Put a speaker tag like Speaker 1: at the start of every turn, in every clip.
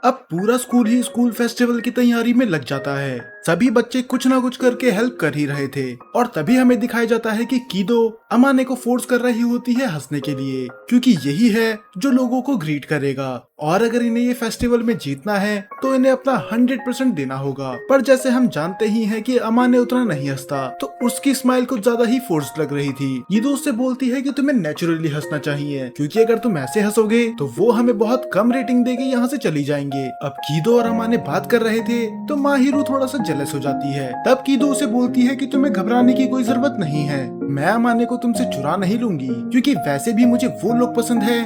Speaker 1: अब पूरा स्कूल ही school festival की तैयारी में लग जाता है। सभी बच्चे कुछ ना कुछ करके हेल्प कर ही रहे थे और तभी हमें दिखाया जाता है कि कीदो अमाने को फोर्स कर रही होती है हंसने के लिए, क्योंकि यही है जो लोगों को ग्रीट करेगा और अगर इन्हें ये फेस्टिवल में जीतना है तो इन्हें अपना 100% देना होगा। पर जैसे हम जानते ही हैं कि अमाने उतना नहीं हंसता, तो उसकी स्माइल कुछ ज्यादा ही फोर्स लग रही थी। कीदो उससे बोलती है कि तुम्हें नेचुरली हंसना चाहिए, क्योंकि अगर तुम ऐसे हंसोगे तो वो हमें बहुत कम रेटिंग देके यहाँ से चली जाएंगे। अब कीदो और अमाने बात कर रहे थे तो माहिरू थोड़ा सा जेलस हो जाती है। तब कीदो उसे बोलती है कि तुम्हें घबराने की कोई जरूरत नहीं है, मैं अमाने को तुमसे चुरा नहीं लूंगी, क्योंकि वैसे भी मुझे वो लोग पसंद है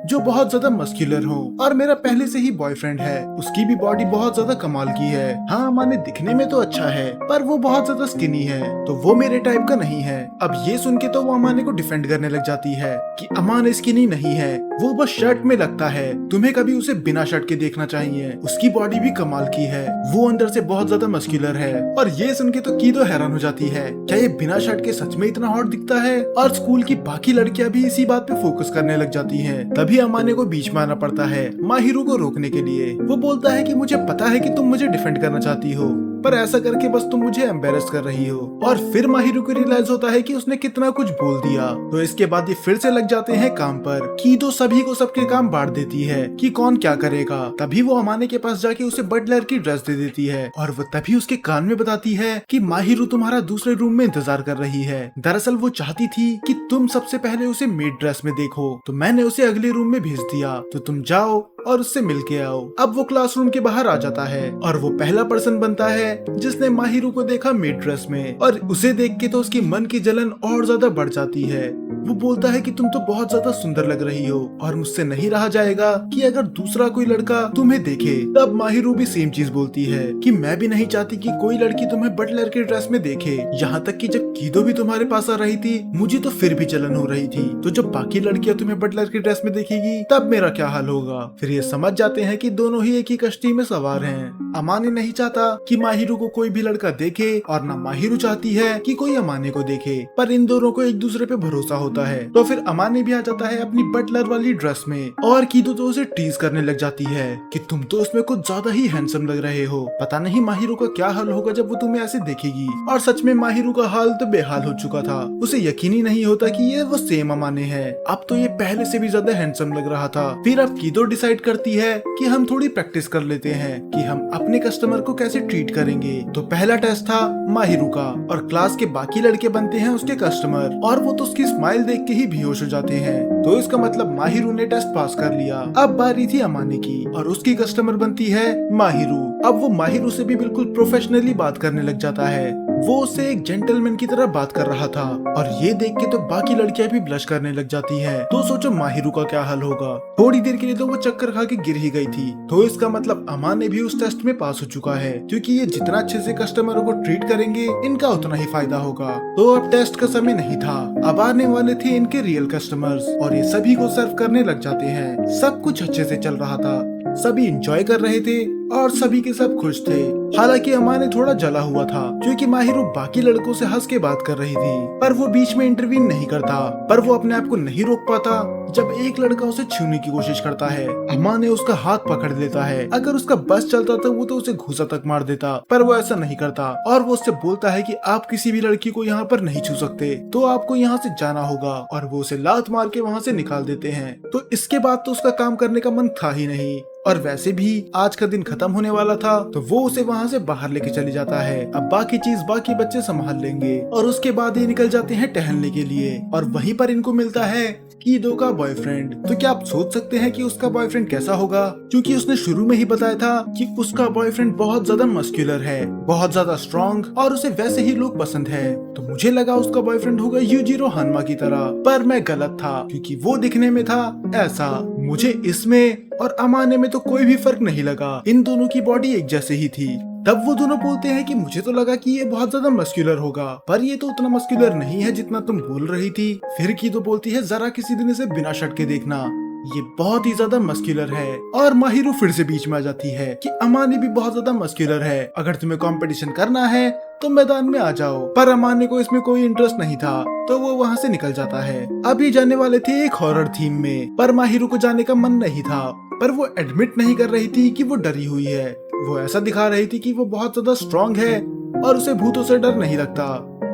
Speaker 1: जो बहुत ज्यादा मस्कुलर हो और मेरा पहले से ही बॉयफ्रेंड है, उसकी भी बॉडी बहुत ज्यादा कमाल की है। हाँ, अमाने दिखने में तो अच्छा है पर वो बहुत ज्यादा स्किनी है, तो वो मेरे टाइप का नहीं है। अब ये सुन के तो वो अमाने को डिफेंड करने लग जाती है कि अमान स्किनी नहीं है, वो बस शर्ट में लगता है, तुम्हें कभी उसे बिना शर्ट के देखना चाहिए, उसकी बॉडी भी कमाल की है, वो अंदर से बहुत ज्यादा मस्कुलर है। और ये सुन के तो कीदो हैरान हो जाती है, क्या ये बिना शर्ट के सच में इतना हॉट दिखता है? और स्कूल की बाकी लड़कियां भी इसी बात पे फोकस करने लग जाती हैं। तभी अमाने को बीच में आना पड़ता है माहिरू को रोकने के लिए। वो बोलता है कि मुझे पता है कि तुम मुझे डिफेंड करना चाहती हो, पर ऐसा करके बस तुम मुझे एम्बेरस कर रही हो। और फिर माहिरू को रियलाइज होता है कि उसने कितना कुछ बोल दिया। तो इसके बाद ये फिर से लग जाते हैं काम पर। कीदो सभी को सबके काम बांट देती है कि कौन क्या करेगा। तभी वो अमाने के पास जाके उसे बटलर की ड्रेस दे देती है और वो तभी उसके कान में बताती है कि माहिरू तुम्हारा दूसरे रूम में इंतजार कर रही है। दरअसल वो चाहती थी कि तुम सबसे पहले उसे मेड ड्रेस में देखो, तो मैंने उसे अगले रूम में भेज दिया, तो तुम जाओ और उससे मिल के आओ। अब वो क्लासरूम के बाहर आ जाता है और वो पहला पर्सन बनता है जिसने माहिरू को देखा मेड ड्रेस में, और उसे देख के तो उसकी मन की जलन और ज्यादा बढ़ जाती है। वो बोलता है कि तुम तो बहुत ज्यादा सुंदर लग रही हो और मुझसे नहीं रहा जाएगा कि अगर दूसरा कोई लड़का तुम्हें देखे। तब माहिरू भी सेम चीज बोलती है कि मैं भी नहीं चाहती कि कोई लड़की तुम्हें बटलर के ड्रेस में देखे। यहाँ तक कि जब कीदो भी तुम्हारे पास आ रही थी मुझे तो फिर भी जलन हो रही थी, तो जब बाकी लड़कियां तुम्हें बटलर की ड्रेस में देखेगी तब मेरा क्या हाल होगा। फिर ये समझ जाते हैं कि दोनों ही एक ही कश्ती में सवार हैं। अमाने नहीं चाहता कि माहिरू को कोई भी लड़का देखे और ना माहिरू चाहती है कि कोई अमाने को देखे, पर इन दोनों को एक दूसरे पे भरोसा होता है। तो फिर अमाने भी आ जाता है अपनी बटलर वाली ड्रेस में और कीदो तो उसे टीज करने लग जाती है कि तुम तो उसमें कुछ ज्यादा ही हैंडसम लग रहे हो, पता नहीं माहिरू का क्या हाल होगा जब वो तुम्हें ऐसे देखेगी। और सच में माहिरू का हाल तो बेहाल हो चुका था, उसे यकीन ही नहीं होता कि ये वो सेम अमाने है। अब तो ये पहले से भी ज्यादा हैंडसम लग रहा था। फिर अब कीदो डिसाइड करती है कि हम थोड़ी प्रैक्टिस कर लेते हैं कि हम अपने कस्टमर को कैसे ट्रीट करेंगे। तो पहला टेस्ट था माहिरू का और क्लास के बाकी लड़के बनते हैं उसके कस्टमर, और वो तो उसकी स्माइल देख के ही बेहोश हो जाते हैं। तो इसका मतलब माहिरू ने टेस्ट पास कर लिया। अब बारी थी अमाने की और उसकी कस्टमर बनती है माहिरू। अब वो माहिरू से भी बिल्कुल प्रोफेशनली बात करने लग जाता है, वो उससे एक जेंटलमैन की तरह बात कर रहा था। और ये देख के तो बाकी लड़कियां भी ब्लश करने लग जाती हैं। तो सोचो माहिरू का क्या हाल होगा। थोड़ी देर के लिए तो वो चक्कर खा के गिर ही गई थी। तो इसका मतलब अमाने भी उस टेस्ट में पास हो चुका है, क्योंकि ये जितना अच्छे से कस्टमरों को ट्रीट करेंगे इनका उतना ही फायदा होगा। तो अब टेस्ट का समय नहीं था, अब आने वाले थे इनके रियल कस्टमर्स और ये सभी को सर्व करने लग जाते हैं। सब कुछ अच्छे से चल रहा था, सभी एंजॉय कर रहे थे और सभी के सब खुश थे। हालांकि अमाने थोड़ा जला हुआ था क्योंकि माहिरू बाकी लड़कों से हंस के बात कर रही थी, पर वो बीच में इंटरवीन नहीं करता। पर वो अपने आप को नहीं रोक पाता जब एक लड़का उसे छूने की कोशिश करता है। अमाने उसका हाथ पकड़ लेता है, अगर उसका बस चलता तो वो तो उसे घूसा तक मार देता, पर वो ऐसा नहीं करता और वो उससे बोलता है कि आप किसी भी लड़की को यहाँ पर नहीं छू सकते, तो आपको यहाँ से जाना होगा। और वो उसे लात मार के वहाँ से निकाल देते हैं। तो इसके बाद तो उसका काम करने का मन था ही नहीं, और वैसे भी आज का दिन खत्म होने वाला था, तो वो उसे वहाँ से बाहर लेके चली जाता है। अब बाकी चीज बाकी बच्चे संभाल लेंगे। और उसके बाद ये निकल जाते हैं टहलने के लिए और वहीं पर इनको मिलता है कीदो का बॉयफ्रेंड। तो क्या आप सोच सकते हैं कि उसका बॉयफ्रेंड कैसा होगा, क्योंकि उसने शुरू में ही बताया था कि उसका बॉयफ्रेंड बहुत ज्यादा मस्कुलर है, बहुत ज्यादा स्ट्रॉन्ग और उसे वैसे ही लोग पसंद है। तो मुझे लगा उसका बॉयफ्रेंड होगा यूजिरो हानमा की तरह, पर मैं गलत था, क्योंकि वो दिखने में था ऐसा। मुझे इसमें और अमाने में तो कोई भी फर्क नहीं लगा, इन दोनों की बॉडी एक जैसे ही थी। तब वो दोनों बोलते हैं कि मुझे तो लगा कि ये बहुत ज्यादा मस्कुलर होगा, पर ये तो उतना मस्कुलर नहीं है जितना तुम बोल रही थी। फिर की तो बोलती है जरा किसी दिन इसे बिना शर्ट के देखना, ये बहुत ही ज्यादा मस्कुलर है। और माहिरो फिर से बीच में आ जाती है कि अमाने भी बहुत ज्यादा मस्कुलर है, अगर तुम्हें कंपटीशन करना है तो मैदान में आ जाओ। पर अमाने को इसमें कोई इंटरेस्ट नहीं था, तो वो वहाँ से निकल जाता है। अभी जाने वाले थे एक हॉरर थीम में, पर माहिरो को जाने का मन नहीं था। पर वो एडमिट नहीं कर रही थी कि वो डरी हुई है। वो ऐसा दिखा रही थी कि वो बहुत ज्यादा स्ट्रांग है और उसे भूतों से डर नहीं लगता।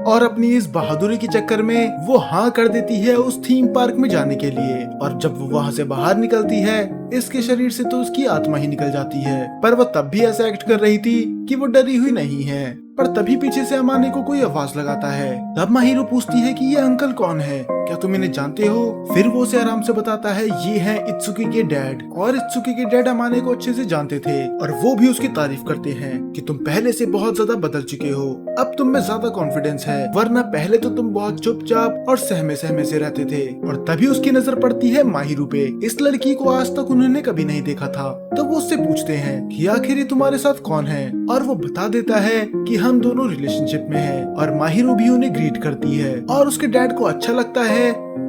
Speaker 1: और अपनी इस बहादुरी के चक्कर में वो हाँ कर देती है उस थीम पार्क में जाने के लिए। और जब वो वहाँ से बाहर निकलती है, इसके शरीर से तो उसकी आत्मा ही निकल जाती है। पर वो तब भी ऐसा एक्ट कर रही थी कि वो डरी हुई नहीं है। पर तभी पीछे से अमाने को कोई आवाज लगाता है। तब माहिरो पूछती है कि ये अंकल कौन है, क्या तुम इन्हें जानते हो? फिर वो उसे आराम से बताता है ये है इत्सुकी के डैड। और इत्सुकी के डैड अमाने को अच्छे से जानते थे और वो भी उसकी तारीफ करते हैं कि तुम पहले से बहुत ज्यादा बदल चुके हो, अब तुम में ज्यादा कॉन्फिडेंस है, वरना पहले तो तुम बहुत चुपचाप और सहमे सहमे से रहते थे। और तभी उसकी नजर पड़ती है माहिरो पे। इस लड़की को आज तक उन्होंने कभी नहीं देखा था। तो वो उससे पूछते हैं कि आखिर ये तुम्हारे साथ कौन है, और वो बता देता है कि हम दोनों रिलेशनशिप में हैं। और माहिरो भी उन्हें ग्रीट करती है और उसके डैड को अच्छा लगता है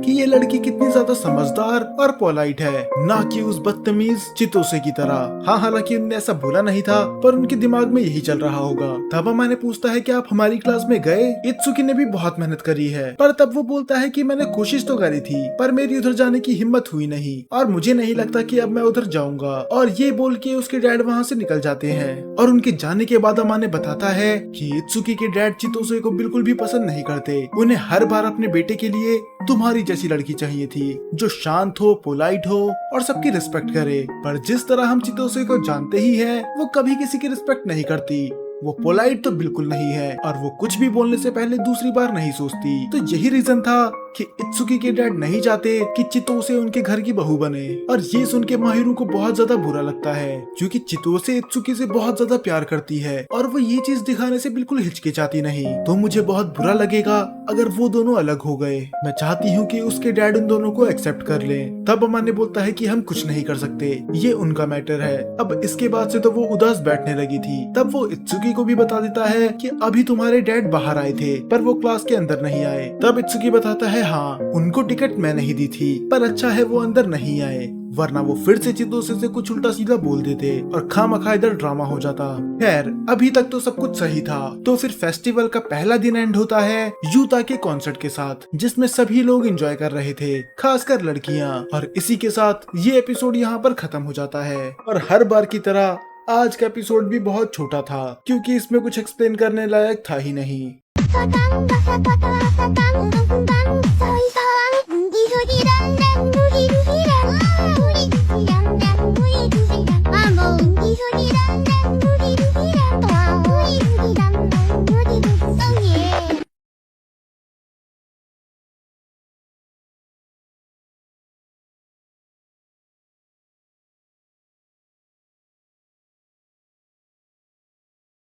Speaker 1: कि ये लड़की कितनी ज्यादा समझदार और पोलाइट है, ना कि उस बदतमीज चितोसे की तरह। हाँ, हालांकि उन्होंने ऐसा बोला नहीं था, पर उनके दिमाग में यही चल रहा होगा। तब अमाने पूछता है कि आप हमारी क्लास में गए? इत्सुकी ने भी बहुत मेहनत करी है। पर तब वो बोलता है कि मैंने कोशिश तो करी थी, पर मेरी उधर जाने की हिम्मत हुई नहीं और मुझे नहीं लगता कि अब मैं उधर जाऊंगा। और ये बोल के उसके डैड वहाँ से निकल जाते हैं। और उनके जाने के बाद अमाने बताता है कि इत्सुकी के डैड चितोसे को बिल्कुल भी पसंद नहीं करते। उन्हें हर बार अपने बेटे के लिए तुम्हारी जैसी लड़की चाहिए थी, जो शांत हो, पोलाइट हो और सबकी रिस्पेक्ट करे। पर जिस तरह हम चितोसे को जानते ही हैं, वो कभी किसी की रिस्पेक्ट नहीं करती। वो पोलाइट तो बिल्कुल नहीं है और वो कुछ भी बोलने से पहले दूसरी बार नहीं सोचती। तो यही रीजन था कि इत्सुकी के डैड नहीं चाहते कि चितोसे उनके घर की बहू बने। और ये सुन के माहिरो को बहुत ज्यादा बुरा लगता है, क्योंकि चितोसे इत्सुकी से बहुत ज्यादा प्यार करती है और वो ये चीज दिखाने से बिल्कुल हिचकिचाती नहीं। तो मुझे बहुत बुरा लगेगा अगर वो दोनों अलग हो गए। मैं चाहती हूँ कि उसके डैड उन दोनों को एक्सेप्ट कर ले। तब अमाने बोलता है कि हम कुछ नहीं कर सकते, ये उनका मैटर है। अब इसके बाद से तो वो उदास बैठने लगी थी। तब वो इत्सुकी को भी बता देता है कि अभी तुम्हारे डैड बाहर आए थे, पर वो क्लास के अंदर नहीं आए। तब इत्सुकी बताता है हाँ, उनको टिकट मैं नहीं दी थी, पर अच्छा है वो अंदर नहीं आए, वरना वो फिर से चितोसे से कुछ उल्टा सीधा बोल देते और खामखा इधर ड्रामा हो जाता। खैर, अभी तक तो सब कुछ सही था। तो फिर फेस्टिवल का पहला दिन एंड होता है यूता के कॉन्सर्ट के साथ, जिसमें सभी लोग एंजॉय कर रहे थे, खासकर लड़कियां। और इसी के साथ ये एपिसोड यहाँ पर खत्म हो जाता है। और हर बार की तरह आज का एपिसोड भी बहुत छोटा था, क्योंकि इसमें कुछ एक्सप्लेन करने लायक था ही नहीं।